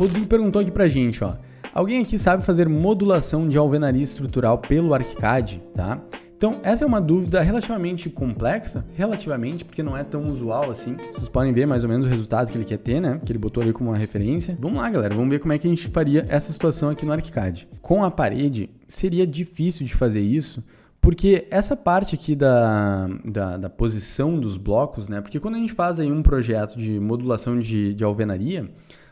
Rodrigo perguntou aqui pra gente, ó. Alguém aqui sabe fazer modulação de alvenaria estrutural pelo ArchiCAD, tá? Então, essa é uma dúvida relativamente complexa, porque não é tão usual assim. Vocês podem ver mais ou menos o resultado que ele quer ter, né? Que ele botou ali como uma referência. Vamos lá, galera, vamos ver como é que a gente faria essa situação aqui no ArchiCAD. Com a parede, seria difícil de fazer isso, porque essa parte aqui da posição dos blocos, né? Porque quando a gente faz aí um projeto de modulação de alvenaria,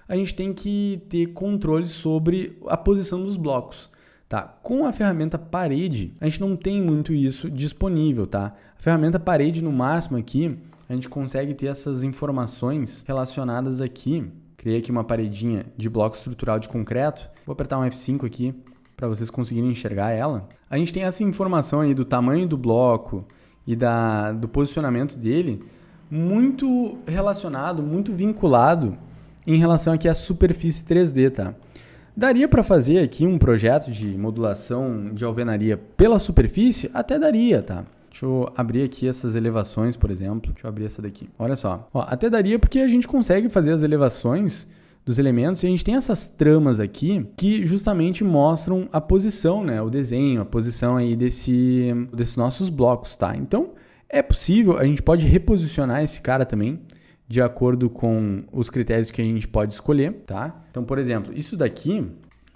a gente tem que ter controle sobre a posição dos blocos. Tá? Com a ferramenta parede, a gente não tem muito isso disponível, tá? A ferramenta parede, no máximo aqui, a gente consegue ter essas informações relacionadas aqui. Criei aqui uma paredinha de bloco estrutural de concreto. Vou apertar um F5 aqui para vocês conseguirem enxergar ela. A gente tem essa informação aí do tamanho do bloco e do posicionamento dele muito relacionado, muito vinculado em relação aqui à superfície 3D, tá? Daria para fazer aqui um projeto de modulação de alvenaria pela superfície? Até daria, tá? Deixa eu abrir aqui essas elevações, por exemplo. Deixa eu abrir essa daqui. Olha só. Ó, até daria porque a gente consegue fazer as elevações dos elementos e a gente tem essas tramas aqui que justamente mostram a posição, né? O desenho, a posição aí desses nossos blocos, tá? Então, é possível, a gente pode reposicionar esse cara também de acordo com os critérios que a gente pode escolher, tá? Então, por exemplo, isso daqui,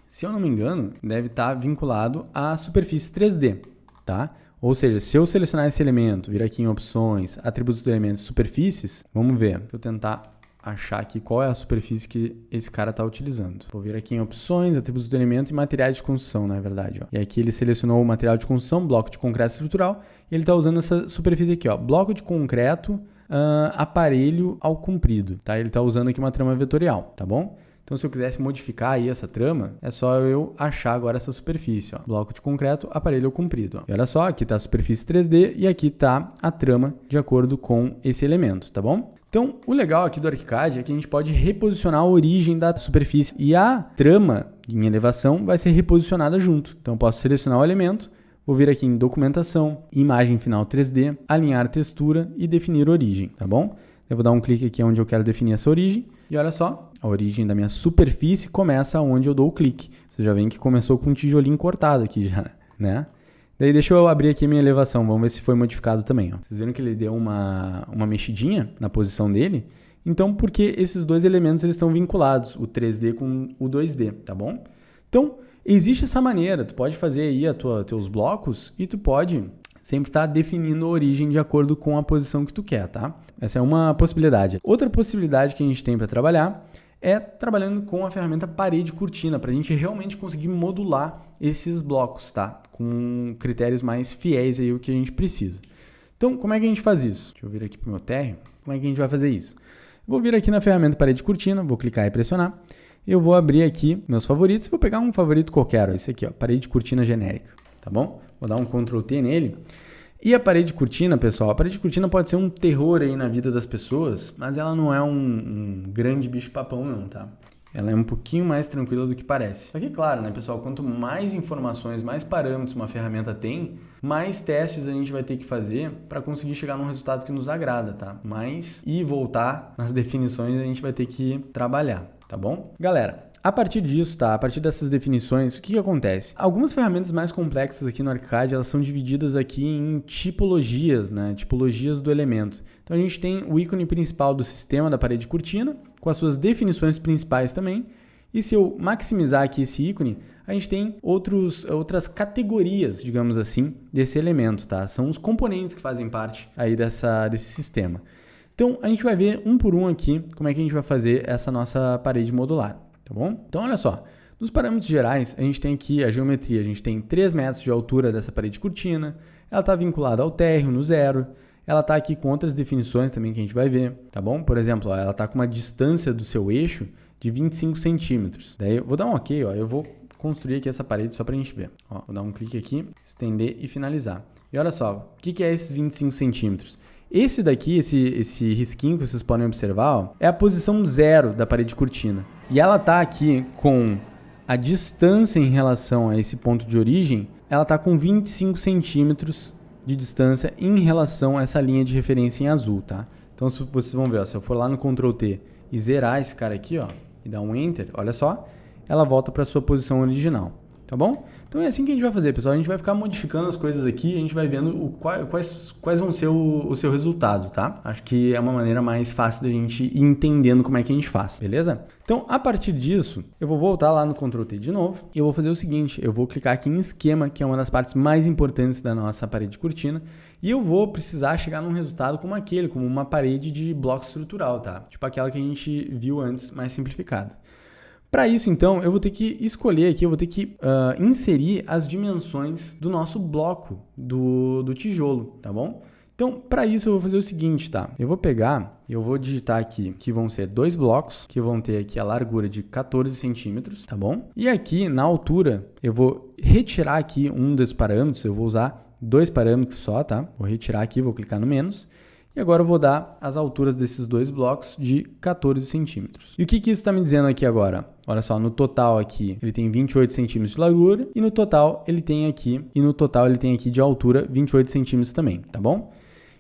se eu não me engano, deve estar vinculado à superfície 3D, tá? Ou seja, se eu selecionar esse elemento, vir aqui em opções, atributos do elemento, superfícies, vamos ver. Deixa eu tentar achar aqui qual é a superfície que esse cara está utilizando. Vou vir aqui em opções, atributos do elemento e materiais de construção, na verdade, ó. E aqui ele selecionou o material de construção, bloco de concreto estrutural, e ele está usando essa superfície aqui, ó, bloco de concreto, aparelho ao comprido, tá? Ele está usando aqui uma trama vetorial, tá bom? Então, se eu quisesse modificar aí essa trama, é só eu achar agora essa superfície, ó. Bloco de concreto, aparelho ao comprido, ó. E olha só, aqui está a superfície 3D e aqui está a trama de acordo com esse elemento, tá bom? Então, o legal aqui do ArchiCAD é que a gente pode reposicionar a origem da superfície e a trama em elevação vai ser reposicionada junto. Então, eu posso selecionar o elemento, vou vir aqui em documentação, imagem final 3D, alinhar textura e definir origem, tá bom? Eu vou dar um clique aqui onde eu quero definir essa origem e olha só, a origem da minha superfície começa onde eu dou o clique. Você já vê que começou com um tijolinho cortado aqui já, né? Daí deixa eu abrir aqui a minha elevação, vamos ver se foi modificado também, ó. Vocês viram que ele deu uma mexidinha na posição dele? Então, porque esses dois elementos eles estão vinculados, o 3D com o 2D, tá bom? Então, existe essa maneira, tu pode fazer aí teus blocos e tu pode sempre estar definindo a origem de acordo com a posição que tu quer, tá? Essa é uma possibilidade. Outra possibilidade que a gente tem para trabalhar é trabalhando com a ferramenta parede cortina, para a gente realmente conseguir modular esses blocos, tá? Com critérios mais fiéis aí o que a gente precisa. Então, como é que a gente faz isso? Deixa eu vir aqui para o meu térreo. Como é que a gente vai fazer isso? Eu vou vir aqui na ferramenta parede cortina, vou clicar e pressionar. Eu vou abrir aqui meus favoritos, vou pegar um favorito qualquer, ó, esse aqui, ó, parede cortina genérica, tá bom? Vou dar um Ctrl T nele. E a parede cortina, pessoal, a parede cortina pode ser um terror aí na vida das pessoas, mas ela não é um grande bicho-papão não, tá? Ela é um pouquinho mais tranquila do que parece. Só que, claro, né, pessoal, quanto mais informações, mais parâmetros uma ferramenta tem, mais testes a gente vai ter que fazer para conseguir chegar num resultado que nos agrada, tá? Mas ir e voltar nas definições a gente vai ter que trabalhar, tá bom? Galera, a partir disso, tá? A partir dessas definições, o que acontece? Algumas ferramentas mais complexas aqui no ArchiCAD, elas são divididas aqui em tipologias, né? Tipologias do elemento. Então, a gente tem o ícone principal do sistema da parede cortina, com as suas definições principais também. E se eu maximizar aqui esse ícone, a gente tem outras categorias, digamos assim, desse elemento, tá? São os componentes que fazem parte aí desse sistema. Então, a gente vai ver um por um aqui como é que a gente vai fazer essa nossa parede modular, tá bom? Então, olha só. Nos parâmetros gerais, a gente tem aqui a geometria. A gente tem 3 metros de altura dessa parede cortina. Ela está vinculada ao térreo, no zero. Ela está aqui com outras definições também que a gente vai ver, tá bom? Por exemplo, ó, ela está com uma distância do seu eixo de 25 centímetros. Daí eu vou dar um OK, ó, eu vou construir aqui essa parede só para a gente ver. Ó, vou dar um clique aqui, estender e finalizar. E olha só, o que é esses 25 centímetros? Esse daqui, esse risquinho que vocês podem observar, ó, é a posição 0 da parede cortina. E ela está aqui com a distância em relação a esse ponto de origem, ela está com 25 centímetros de distância em relação a essa linha de referência em azul, tá? Então, se vocês vão ver, ó, se eu for lá no Ctrl T e zerar esse cara aqui, ó, e dá um Enter, olha só, ela volta para a sua posição original, tá bom? Então é assim que a gente vai fazer, pessoal. A gente vai ficar modificando as coisas aqui e a gente vai vendo quais vão ser o seu resultado, tá? Acho que é uma maneira mais fácil da gente ir entendendo como é que a gente faz, beleza? Então, a partir disso, eu vou voltar lá no Ctrl T de novo e eu vou fazer o seguinte, eu vou clicar aqui em esquema, que é uma das partes mais importantes da nossa parede de cortina, e eu vou precisar chegar num resultado como aquele, como uma parede de bloco estrutural, tá? Tipo aquela que a gente viu antes, mais simplificada. Para isso, então, eu vou ter que escolher aqui, eu vou ter que inserir as dimensões do nosso bloco do tijolo, tá bom? Então, para isso, eu vou fazer o seguinte, tá? Eu vou pegar, eu vou digitar aqui que vão ser 2 blocos, que vão ter aqui a largura de 14 centímetros, tá bom? E aqui, na altura, eu vou retirar aqui um dos parâmetros, eu vou usar 2 parâmetros só, tá? Vou retirar aqui, vou clicar no menos. E agora eu vou dar as alturas desses 2 blocos de 14 centímetros. E o que isso está me dizendo aqui agora? Olha só, no total aqui ele tem 28 centímetros de largura e no total ele tem aqui de altura 28 centímetros também, tá bom?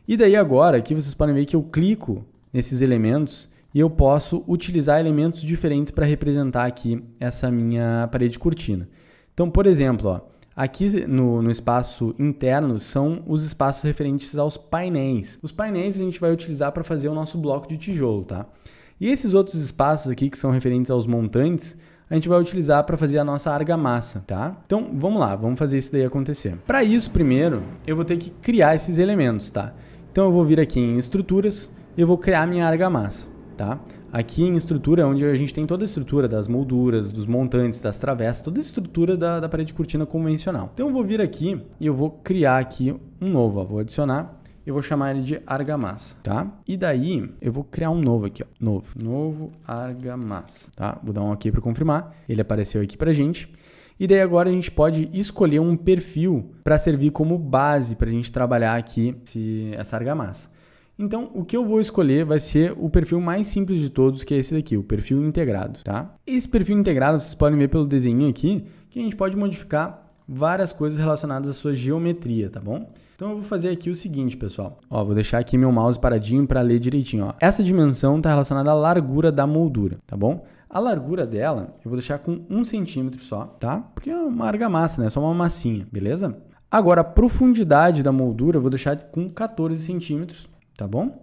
E daí agora aqui vocês podem ver que eu clico nesses elementos e eu posso utilizar elementos diferentes para representar aqui essa minha parede de cortina. Então, por exemplo, ó, aqui no espaço interno são os espaços referentes aos painéis. Os painéis a gente vai utilizar para fazer o nosso bloco de tijolo, tá? E esses outros espaços aqui que são referentes aos montantes, a gente vai utilizar para fazer a nossa argamassa, tá? Então, vamos lá, vamos fazer isso daí acontecer. Para isso, primeiro, eu vou ter que criar esses elementos, tá? Então, eu vou vir aqui em estruturas e eu vou criar minha argamassa, tá? Aqui em estrutura, onde a gente tem toda a estrutura das molduras, dos montantes, das travessas, toda a estrutura da parede de cortina convencional. Então eu vou vir aqui e eu vou criar aqui um novo, ó, vou adicionar, eu vou chamar ele de argamassa, tá? E daí eu vou criar um novo aqui, ó, novo argamassa, tá? Vou dar um OK para confirmar, ele apareceu aqui pra gente. E daí agora a gente pode escolher um perfil para servir como base para a gente trabalhar aqui essa argamassa. Então, o que eu vou escolher vai ser o perfil mais simples de todos, que é esse daqui, o perfil integrado, tá? Esse perfil integrado, vocês podem ver pelo desenho aqui, que a gente pode modificar várias coisas relacionadas à sua geometria, tá bom? Então, eu vou fazer aqui o seguinte, pessoal. Ó, vou deixar aqui meu mouse paradinho para ler direitinho, ó. Essa dimensão está relacionada à largura da moldura, tá bom? A largura dela, eu vou deixar com 1 centímetro só, tá? Porque é uma argamassa, né? Só uma massinha, beleza? Agora, a profundidade da moldura, eu vou deixar com 14 centímetros, tá bom?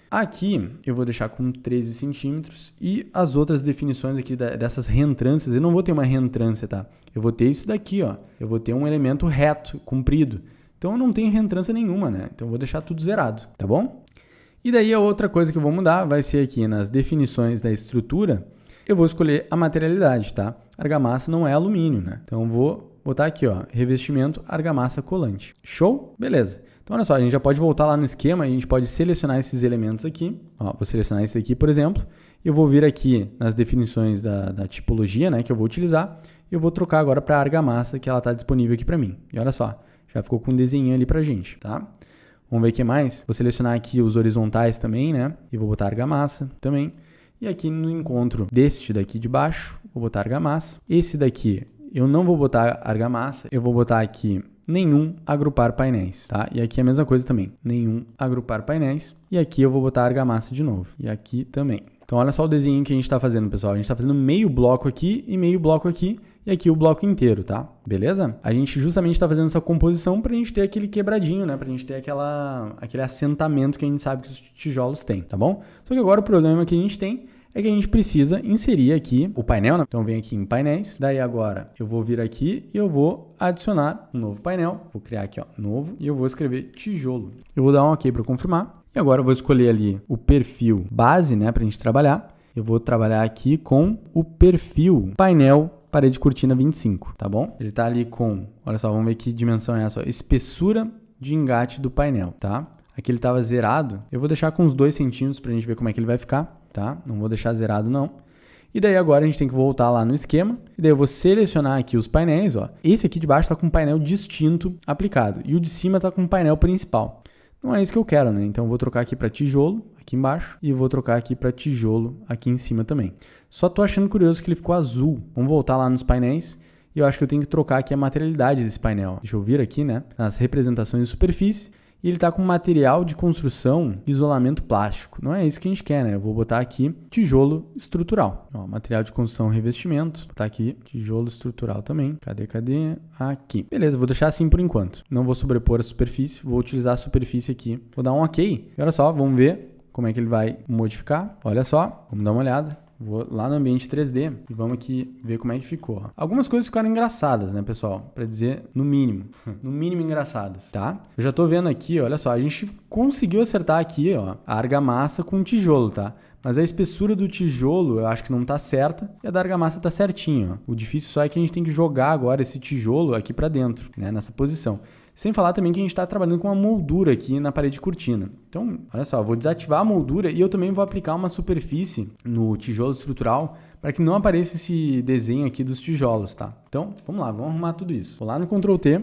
Aqui eu vou deixar com 13 centímetros e as outras definições aqui dessas reentrâncias, eu não vou ter uma reentrância, tá? Eu vou ter isso daqui, ó. Eu vou ter um elemento reto, comprido. Então eu não tenho reentrância nenhuma, né? Então eu vou deixar tudo zerado, tá bom? E daí a outra coisa que eu vou mudar vai ser aqui nas definições da estrutura, eu vou escolher a materialidade, tá? Argamassa não é alumínio, né? Então eu vou botar aqui, ó, revestimento argamassa colante. Show? Beleza. Então, olha só, a gente já pode voltar lá no esquema, a gente pode selecionar esses elementos aqui. Ó, vou selecionar esse aqui, por exemplo. Eu vou vir aqui nas definições da tipologia, né, que eu vou utilizar. E eu vou trocar agora para a argamassa, que ela está disponível aqui para mim. E olha só, já ficou com um desenho ali para a gente, tá? Vamos ver o que mais? Vou selecionar aqui os horizontais também, né? E vou botar argamassa também. E aqui no encontro deste daqui de baixo, vou botar argamassa. Esse daqui, eu não vou botar argamassa, eu vou botar aqui nenhum agrupar painéis, tá? E aqui é a mesma coisa também, nenhum agrupar painéis. E aqui eu vou botar argamassa de novo. E aqui também. Então, olha só o desenho que a gente está fazendo, pessoal. A gente está fazendo meio bloco aqui e meio bloco aqui. E aqui o bloco inteiro, tá? Beleza? A gente justamente está fazendo essa composição para a gente ter aquele quebradinho, né? Para a gente ter aquele assentamento que a gente sabe que os tijolos têm, tá bom? Só que agora o problema que a gente tem é que a gente precisa inserir aqui o painel, né? Então, vem aqui em painéis. Daí, agora, eu vou vir aqui e eu vou adicionar um novo painel. Vou criar aqui, ó, novo. E eu vou escrever tijolo. Eu vou dar um OK para confirmar. E agora eu vou escolher ali o perfil base, né? Para a gente trabalhar. Eu vou trabalhar aqui com o perfil painel parede cortina 25, tá bom? Ele tá ali com, olha só, vamos ver que dimensão é essa, ó, espessura de engate do painel, tá? Aqui ele estava zerado. Eu vou deixar com uns 2 centímetros para a gente ver como é que ele vai ficar. Tá? Não vou deixar zerado não. E daí agora a gente tem que voltar lá no esquema. E daí eu vou selecionar aqui os painéis. Ó. Esse aqui de baixo está com um painel distinto aplicado. E o de cima está com um painel principal. Não é isso que eu quero, né? Então eu vou trocar aqui para tijolo, aqui embaixo. E vou trocar aqui para tijolo, aqui em cima também. Só tô achando curioso que ele ficou azul. Vamos voltar lá nos painéis. E eu acho que eu tenho que trocar aqui a materialidade desse painel. Deixa eu vir aqui, né? Nas representações de superfície. e ele está com material de construção isolamento plástico. Não é isso que a gente quer, né? Eu vou botar aqui tijolo estrutural. Ó, material de construção revestimento. Vou botar aqui tijolo estrutural também. Cadê? Aqui. Beleza, vou deixar assim por enquanto. Não vou sobrepor a superfície, vou utilizar a superfície aqui. Vou dar um OK. E olha só, vamos ver como é que ele vai modificar. Olha só, vamos dar uma olhada. Vou lá no ambiente 3D e vamos aqui ver como é que ficou. Algumas coisas ficaram engraçadas, né, pessoal? Para dizer no mínimo engraçadas, tá? Eu já tô vendo aqui, olha só, a gente conseguiu acertar aqui, ó, a argamassa com tijolo, tá? Mas a espessura do tijolo eu acho que não tá certa e a da argamassa tá certinho, ó. O difícil só é que a gente tem que jogar agora esse tijolo aqui para dentro, né, nessa posição. Sem falar também que a gente está trabalhando com uma moldura aqui na parede de cortina. Então, olha só, eu vou desativar a moldura e eu também vou aplicar uma superfície no tijolo estrutural para que não apareça esse desenho aqui dos tijolos, tá? Então, vamos lá, vamos arrumar tudo isso. Vou lá no Ctrl T.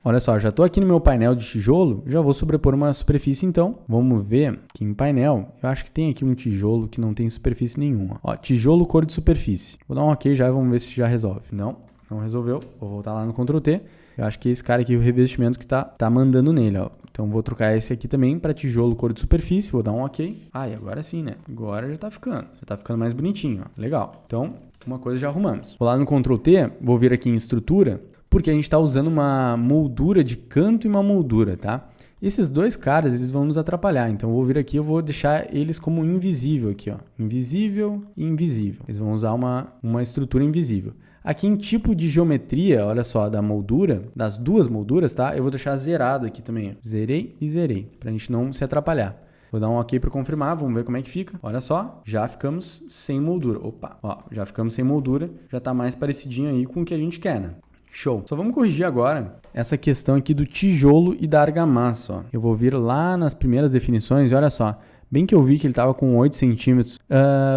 Olha só, já estou aqui no meu painel de tijolo, já vou sobrepor uma superfície então. Vamos ver aqui em painel, eu acho que tem aqui um tijolo que não tem superfície nenhuma. Ó, tijolo cor de superfície. Vou dar um OK já e vamos ver se já resolve. Não resolveu. Vou voltar lá no Ctrl T. Eu acho que esse cara aqui é o revestimento que tá mandando nele, ó. Então vou trocar esse aqui também para tijolo cor de superfície, vou dar um OK. Ah, e agora sim, né? Agora já tá ficando mais bonitinho, ó. Legal. Então, uma coisa já arrumamos. Vou lá no Ctrl T, vou vir aqui em estrutura, porque a gente está usando uma moldura de canto e uma moldura, tá? Esses dois caras, eles vão nos atrapalhar, então eu vou vir aqui, eu vou deixar eles como invisível aqui, ó. Invisível e invisível. Eles vão usar uma estrutura invisível. Aqui em tipo de geometria, olha só, da moldura, das duas molduras, tá? Eu vou deixar zerado aqui também, ó. Zerei e zerei, pra gente não se atrapalhar. Vou dar um OK para confirmar, vamos ver como é que fica. Olha só, já ficamos sem moldura. Opa, ó, já ficamos sem moldura, já tá mais parecidinho aí com o que a gente quer, né? Show! Só vamos corrigir agora essa questão aqui do tijolo e da argamassa, ó. Eu vou vir lá nas primeiras definições e olha só, bem que eu vi que ele estava com 8 centímetros.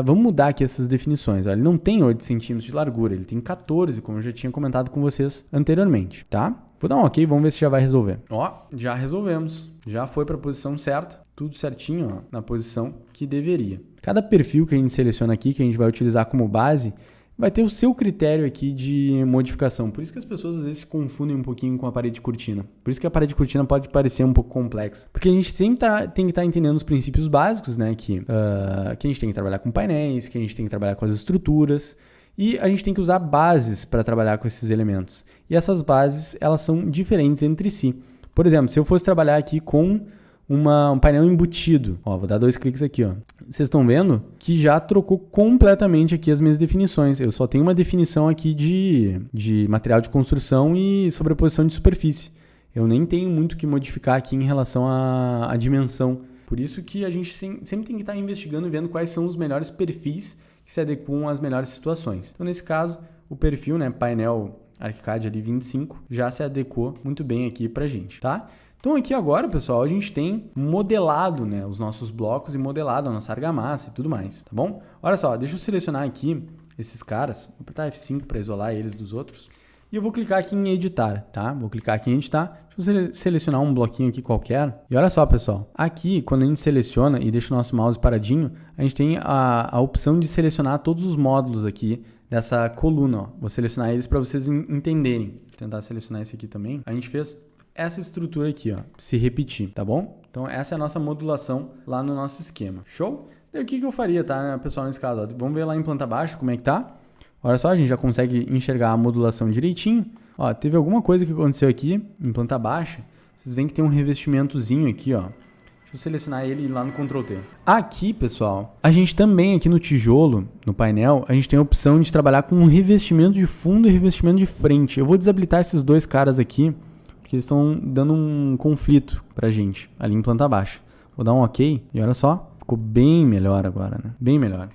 Vamos mudar aqui essas definições. Ó. Ele não tem 8 centímetros de largura, ele tem 14, como eu já tinha comentado com vocês anteriormente, tá? Vou dar um OK, vamos ver se já vai resolver. Ó, já resolvemos. Já foi para a posição certa, tudo certinho, ó, na posição que deveria. Cada perfil que a gente seleciona aqui, que a gente vai utilizar como base, vai ter o seu critério aqui de modificação. Por isso que as pessoas às vezes se confundem um pouquinho com a parede de cortina. Por isso que a parede de cortina pode parecer um pouco complexa. Porque a gente sempre tem que estar entendendo os princípios básicos, né? Que a gente tem que trabalhar com painéis, que a gente tem que trabalhar com as estruturas. E a gente tem que usar bases para trabalhar com esses elementos. E essas bases, elas são diferentes entre si. Por exemplo, se eu fosse trabalhar aqui com um painel embutido. Ó, vou dar 2 cliques aqui, ó. Vocês estão vendo que já trocou completamente aqui as minhas definições. Eu só tenho uma definição aqui de material de construção e sobreposição de superfície. Eu nem tenho muito o que modificar aqui em relação à dimensão. Por isso que a gente sempre tem que estar investigando e vendo quais são os melhores perfis que se adequam às melhores situações. Então, nesse caso, o perfil, né, painel ArchiCAD ali 25, já se adequou muito bem aqui pra gente, tá? Então aqui agora, pessoal, a gente tem modelado, né, os nossos blocos e modelado a nossa argamassa e tudo mais, tá bom? Olha só, deixa eu selecionar aqui esses caras, vou apertar F5 para isolar eles dos outros, e eu vou clicar aqui em editar, tá? Vou clicar aqui em editar, deixa eu selecionar um bloquinho aqui qualquer, e olha só, pessoal, aqui quando a gente seleciona e deixa o nosso mouse paradinho, a gente tem a opção de selecionar todos os módulos aqui dessa coluna, ó. Vou selecionar eles para vocês entenderem. Vou tentar selecionar esse aqui também. A gente fez essa estrutura aqui, ó, se repetir, tá bom? Então essa é a nossa modulação lá no nosso esquema. Show? Daí o que eu faria, tá, pessoal, nesse caso? Ó, vamos ver lá em planta baixa como é que tá. Olha só, a gente já consegue enxergar a modulação direitinho. Ó, teve alguma coisa que aconteceu aqui em planta baixa. Vocês veem que tem um revestimentozinho aqui, ó. Deixa eu selecionar ele lá no Ctrl T. Aqui, pessoal, a gente também aqui no tijolo, no painel, a gente tem a opção de trabalhar com um revestimento de fundo e revestimento de frente. Eu vou desabilitar esses dois caras aqui, porque eles estão dando um conflito pra gente ali em planta baixa. Vou dar um OK e olha só, ficou bem melhor agora, né? Bem melhor.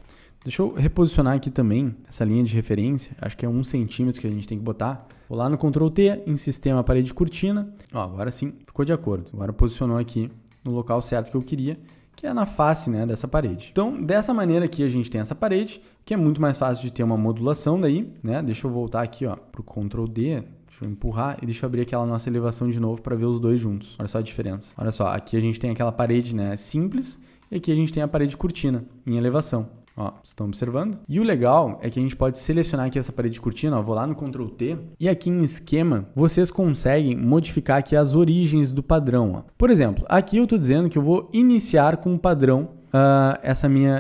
Deixa eu reposicionar aqui também essa linha de referência, acho que é 1 centímetro que a gente tem que botar. Vou lá no Ctrl T, em sistema parede de cortina. Ó, agora sim, ficou de acordo. Agora posicionou aqui no local certo que eu queria, que é na face, né, dessa parede. Então, dessa maneira aqui a gente tem essa parede, que é muito mais fácil de ter uma modulação daí, né? Deixa eu voltar aqui, ó, pro Ctrl D. Deixa eu empurrar e deixa eu abrir aquela nossa elevação de novo para ver os dois juntos. Olha só a diferença. Olha só, aqui a gente tem aquela parede, né, simples, e aqui a gente tem a parede cortina em elevação. Ó, estão observando? E o legal é que a gente pode selecionar aqui essa parede de cortina, ó, vou lá no Ctrl T, e aqui em esquema, vocês conseguem modificar aqui as origens do padrão. Ó. Por exemplo, aqui eu estou dizendo que eu vou iniciar com o padrão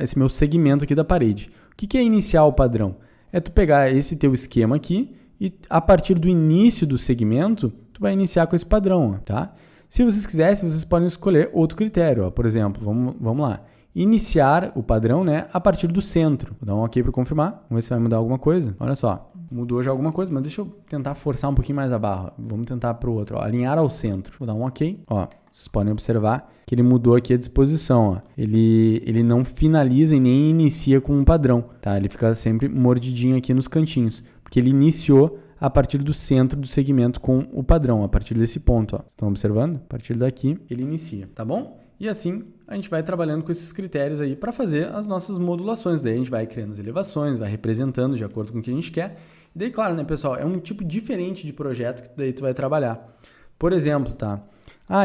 esse meu segmento aqui da parede. O que é iniciar o padrão? É tu pegar esse teu esquema aqui e a partir do início do segmento, tu vai iniciar com esse padrão, ó, tá? Se vocês quisessem, vocês podem escolher outro critério, ó. Por exemplo, vamos lá. Iniciar o padrão, né, a partir do centro. Vou dar um OK para confirmar. Vamos ver se vai mudar alguma coisa. Olha só, mudou já alguma coisa, mas deixa eu tentar forçar um pouquinho mais a barra. Vamos tentar para o outro, ó. Alinhar ao centro. Vou dar um OK. Ó, vocês podem observar que ele mudou aqui a disposição. Ó. Ele não finaliza e nem inicia com um padrão, tá? Ele fica sempre mordidinho aqui nos cantinhos, porque ele iniciou a partir do centro do segmento com o padrão, a partir desse ponto. Ó. Estão observando? A partir daqui ele inicia, tá bom? E assim a gente vai trabalhando com esses critérios aí para fazer as nossas modulações. Daí a gente vai criando as elevações, vai representando de acordo com o que a gente quer. E daí, claro, né, pessoal, é um tipo diferente de projeto que daí tu vai trabalhar. Por exemplo, tá?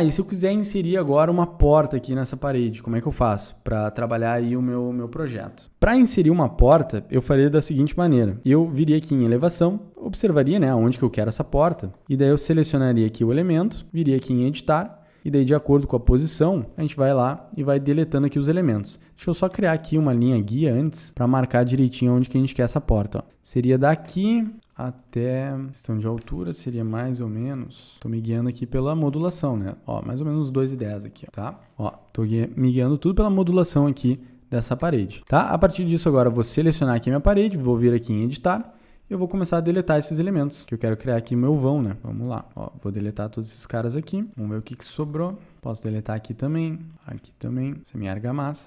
E se eu quiser inserir agora uma porta aqui nessa parede, como é que eu faço para trabalhar aí o meu projeto? Para inserir uma porta, eu faria da seguinte maneira. Eu viria aqui em elevação, observaria, né, onde que eu quero essa porta, e daí eu selecionaria aqui o elemento, viria aqui em editar, e daí de acordo com a posição, a gente vai lá e vai deletando aqui os elementos. Deixa eu só criar aqui uma linha guia antes para marcar direitinho onde que a gente quer essa porta. Ó. Seria daqui até questão de altura, seria mais ou menos, estou me guiando aqui pela modulação, né? Ó, mais ou menos uns 2,10 aqui, ó, tá? Ó, estou me guiando tudo pela modulação aqui dessa parede, tá? A partir disso agora eu vou selecionar aqui a minha parede, vou vir aqui em editar, eu vou começar a deletar esses elementos, que eu quero criar aqui meu vão, né? Vamos lá, ó, vou deletar todos esses caras aqui, vamos ver o que sobrou, posso deletar aqui também, essa é minha argamassa.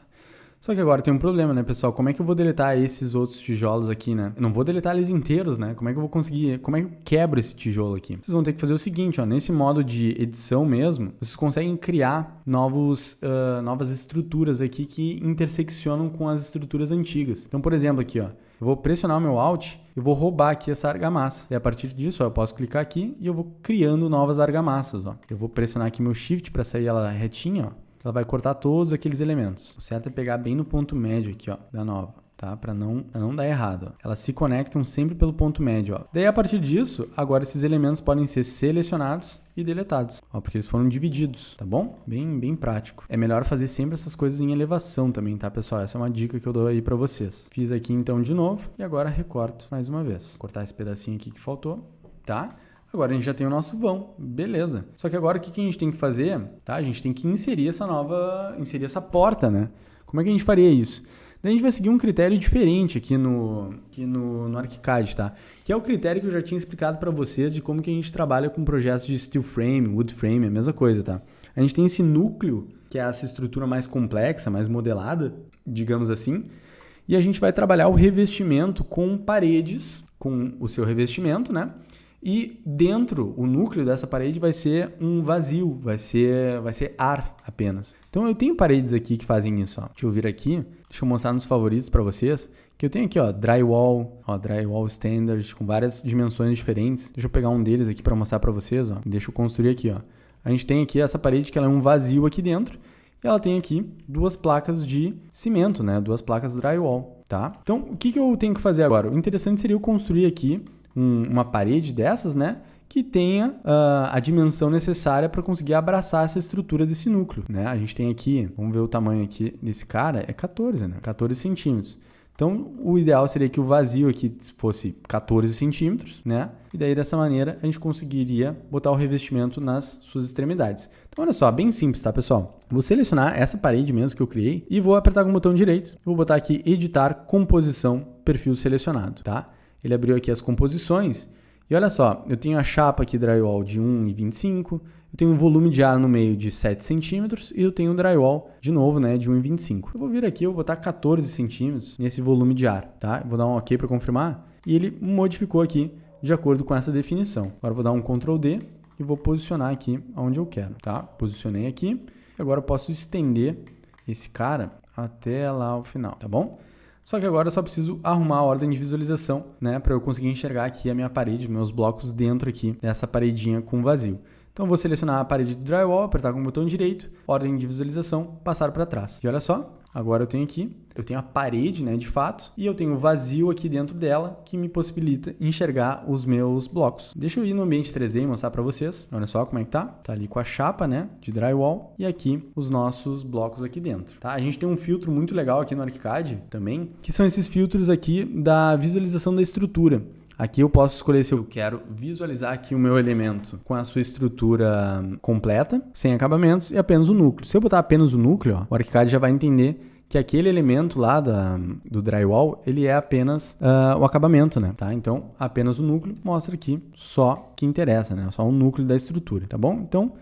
Só que agora tem um problema, né, pessoal? Como é que eu vou deletar esses outros tijolos aqui, né? Eu não vou deletar eles inteiros, né? Como é que eu vou conseguir? Como é que eu quebro esse tijolo aqui? Vocês vão ter que fazer o seguinte, ó. Nesse modo de edição mesmo, vocês conseguem criar novas estruturas aqui que interseccionam com as estruturas antigas. Então, por exemplo, aqui, ó. Eu vou pressionar o meu Alt e vou roubar aqui essa argamassa. E a partir disso, ó, eu posso clicar aqui e eu vou criando novas argamassas, ó. Eu vou pressionar aqui meu Shift para sair ela retinha, ó. Ela vai cortar todos aqueles elementos. O certo é pegar bem no ponto médio aqui, ó, da nova, tá? Para não dar errado, ó. Elas se conectam sempre pelo ponto médio, ó. Daí, a partir disso, agora esses elementos podem ser selecionados e deletados, ó, porque eles foram divididos, tá bom? Bem prático. É melhor fazer sempre essas coisas em elevação também, tá, pessoal? Essa é uma dica que eu dou aí para vocês. Fiz aqui, então, de novo e agora recorto mais uma vez. Vou cortar esse pedacinho aqui que faltou, tá? Agora a gente já tem o nosso vão, beleza. Só que agora o que a gente tem que fazer, tá? A gente tem que inserir essa porta, né? Como é que a gente faria isso? Daí a gente vai seguir um critério diferente aqui no ArchiCAD, tá? Que é o critério que eu já tinha explicado para vocês de como que a gente trabalha com projetos de steel frame, wood frame, a mesma coisa, tá? A gente tem esse núcleo, que é essa estrutura mais complexa, mais modelada, digamos assim, e a gente vai trabalhar o revestimento com paredes, com o seu revestimento, né? E dentro, o núcleo dessa parede vai ser um vazio, vai ser ar apenas. Então eu tenho paredes aqui que fazem isso, ó. Deixa eu vir aqui, deixa eu mostrar nos favoritos para vocês, que eu tenho aqui, ó, drywall standard com várias dimensões diferentes. Deixa eu pegar um deles aqui para mostrar para vocês, ó. Deixa eu construir aqui, ó. A gente tem aqui essa parede que ela é um vazio aqui dentro e ela tem aqui duas placas de cimento, né? Duas placas drywall, tá? Então, o que eu tenho que fazer agora? O interessante seria eu construir aqui uma parede dessas, né, que tenha a dimensão necessária para conseguir abraçar essa estrutura desse núcleo, né? A gente tem aqui, vamos ver o tamanho aqui desse cara, é 14, né? 14 centímetros. Então, o ideal seria que o vazio aqui fosse 14 centímetros, né? E daí, dessa maneira, a gente conseguiria botar o revestimento nas suas extremidades. Então, olha só, bem simples, tá, pessoal? Vou selecionar essa parede mesmo que eu criei e vou apertar com o botão direito. Vou botar aqui, editar, composição, perfil selecionado, tá? Ele abriu aqui as composições e olha só, eu tenho a chapa aqui drywall de 1,25, eu tenho um volume de ar no meio de 7 centímetros e eu tenho um drywall, de novo, né, de 1,25. Eu vou vir aqui, eu vou botar 14 centímetros nesse volume de ar, tá? Eu vou dar um OK para confirmar e ele modificou aqui de acordo com essa definição. Agora eu vou dar um Ctrl D e vou posicionar aqui onde eu quero, tá? Posicionei aqui e agora eu posso estender esse cara até lá o final, tá bom? Só que agora eu só preciso arrumar a ordem de visualização, né, para eu conseguir enxergar aqui a minha parede, meus blocos dentro aqui dessa paredinha com vazio. Então, vou selecionar a parede do drywall, apertar com o botão direito, ordem de visualização, passar para trás. E olha só, agora eu tenho a parede, né, de fato, e eu tenho vazio aqui dentro dela, que me possibilita enxergar os meus blocos. Deixa eu ir no ambiente 3D e mostrar para vocês. Olha só como é que tá. Tá ali com a chapa, né, de drywall, e aqui os nossos blocos aqui dentro, tá? A gente tem um filtro muito legal aqui no ArchiCAD também, que são esses filtros aqui da visualização da estrutura. Aqui eu posso escolher se eu quero visualizar aqui o meu elemento com a sua estrutura completa, sem acabamentos, e apenas o núcleo. Se eu botar apenas o núcleo, ó, o ArchiCAD já vai entender que aquele elemento lá do drywall, ele é apenas o acabamento, né? Tá? Então, apenas o núcleo mostra aqui só o que interessa, né? Só o núcleo da estrutura, tá bom? Então,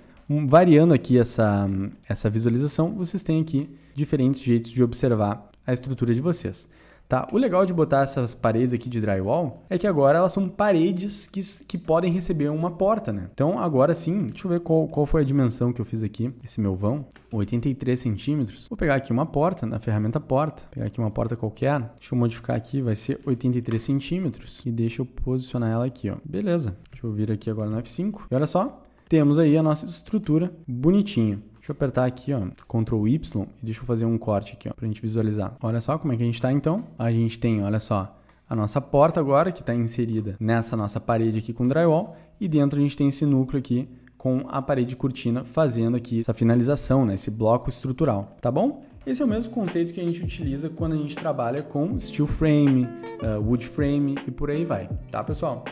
variando aqui essa visualização, vocês têm aqui diferentes jeitos de observar a estrutura de vocês. Tá? O legal de botar essas paredes aqui de drywall é que agora elas são paredes que podem receber uma porta, né? Então agora sim, deixa eu ver qual foi a dimensão que eu fiz aqui, esse meu vão, 83 centímetros. Vou pegar aqui uma porta, na ferramenta porta, pegar aqui uma porta qualquer, deixa eu modificar aqui, vai ser 83 centímetros e deixa eu posicionar ela aqui, ó. Beleza, deixa eu vir aqui agora no F5 e olha só, temos aí a nossa estrutura bonitinha. Deixa eu apertar aqui, ó, Ctrl Y e deixa eu fazer um corte aqui, ó, pra gente visualizar. Olha só como é que a gente tá, então. A gente tem, olha só, a nossa porta agora, que está inserida nessa nossa parede aqui com drywall. E dentro a gente tem esse núcleo aqui com a parede de cortina fazendo aqui essa finalização, né, esse bloco estrutural, tá bom? Esse é o mesmo conceito que a gente utiliza quando a gente trabalha com steel frame, wood frame e por aí vai, tá, pessoal?